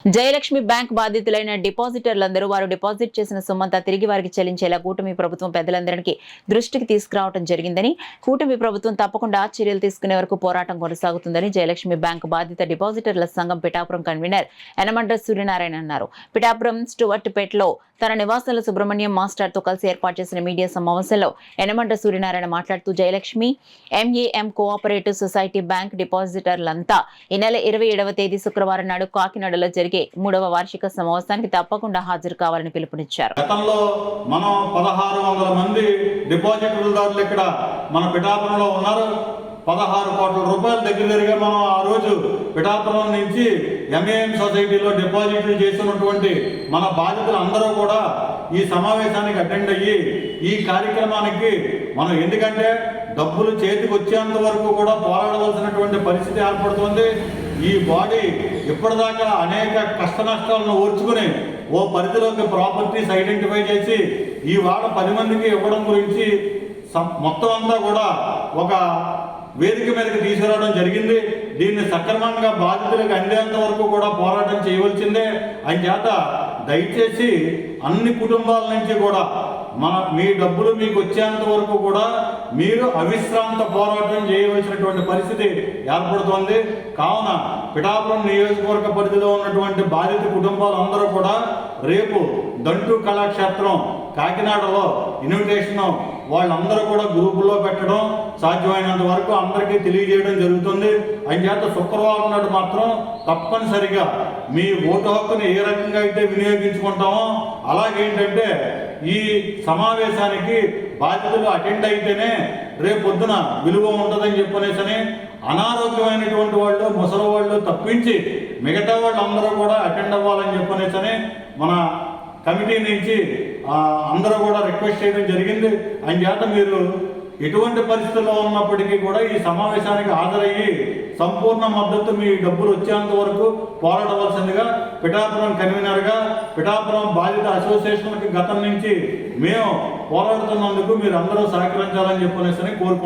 Jayalakshmi bank బాధితులైన డిపాజిటర్లందరూ వారు deposit చేసిన సొమ్మంతా తిరిగి వారికి చెల్లించేలా కూటమి ప్రభుత్వం పెద్దలందరికీ దృష్టికి తీసుకురావడం జరిగిందని, కూటమి ప్రభుత్వం తప్పకుండా చర్యలు తీసుకునే వరకు పోరాటం కొనసాగుతుందని జయలక్ష్మి బ్యాంక్ బాధిత డిపాజిటర్ల సంఘం పిఠాపురం కన్వీనర్ యనమండ్ర సూర్యనారాయణ అన్నారు. పిఠాపురం స్టువర్ట్పేటలో తన నివాసంలో సుబ్రహ్మణ్యం మాస్టర్తో కలిసి ఏర్పాటు చేసిన మీడియా సమావేశంలో యనమండ్ర సూర్యనారాయణ మాట్లాడుతూ Jayalakshmi MAM cooperative society bank డిపాజిటర్లంతా ఈ నెల 27వ తేదీ శుక్రవారం నాడు కాకినాడలో జరిగే 3వ వార్షిక సమావేశానికి తప్పకుండా హాజరు కావాలని పిలుపునిచ్చారు. గతంలో మనం 1600 మంది డిపాజిటర్దారులు ఇక్కడ మన పిఠాపురంలో ఉన్నారు. 16 కోట్ల రూపాయల దగ్గరగా మనం ఆ రోజు పిఠాపురం నుంచి ఎంఏఎం సొసైటీలో డిపాజిట్లు చేసినటువంటి మన బాధితులు అందరూ కూడా ఈ సమావేశానికి అటెండ్ అయ్యి ఈ కార్యక్రమానికి మనం ఎందుకంటే డబ్బులు చేతికి వచ్చేంత వరకు కూడా పోరాడవలసినటువంటి పరిస్థితి ఏర్పడుతుంది. ఈ బాడీ ఇప్పటిదాకా అనేక కష్ట నష్టాలను ఓర్చుకుని ఓ పరిధిలోకి ప్రాపర్టీస్ ఐడెంటిఫై చేసి ఈ వాడ 10 మందికి ఇవ్వడం గురించి మొత్తం అంతా కూడా ఒక వేదిక మీదకి తీసుకురావడం జరిగింది. దీన్ని సక్రమంగా బాధితులకు అందేంత వరకు కూడా పోరాటం చేయవలసిందే. అంచేత దయచేసి అన్ని కుటుంబాల నుంచి కూడా మీ డబ్బులు మీకు వచ్చేంత వరకు కూడా మీరు అవిశ్రాంత పోరాటం చేయవలసినటువంటి పరిస్థితి ఏర్పడుతోంది. కావున పిఠాపురం నియోజకవర్గ పరిధిలో ఉన్నటువంటి బాధిత కుటుంబాలందరూ కూడా రేపు దంటు కళాక్షేత్రం కాకినాడలో ఇన్విటేషన్ వాళ్ళందరూ కూడా గ్రూపుల్లో పెట్టడం సాధ్యమైనంత వరకు అందరికీ తెలియజేయడం జరుగుతుంది. అంచేత శుక్రవారం నాడు మాత్రం తప్పనిసరిగా మీ ఓటు హక్కుని ఏ రకంగా అయితే వినియోగించుకుంటామో అలాగేంటంటే ఈ సమావేశానికి బాధితులు అటెండ్ అయితేనే రేపు పొద్దున విలువ ఉంటుందని చెప్పనేసని అనారోగ్యమైనటువంటి వాళ్ళు ముసలి వాళ్ళు తప్పించి మిగతా వాళ్ళందరూ కూడా అటెండ్ అవ్వాలని చెప్పనేసని మన కమిటీ నుంచి అందరూ కూడా రిక్వెస్ట్ చేయడం జరిగింది. అంచేత మీరు ఎటువంటి పరిస్థితుల్లో ఉన్నప్పటికీ కూడా ఈ సమావేశానికి హాజరయ్యి సంపూర్ణ మద్దతు మీ డబ్బులు వచ్చేంత వరకు పోరాడవలసిందిగా పిఠాపురం కన్వీనర్గా పిఠాపురం బాధిత అసోసియేషన్కి గతం నుంచి మేము పోరాడుతున్నందుకు మీరు అందరూ సహకరించాలని చెప్పనేసి కోరుకుంటున్నాం.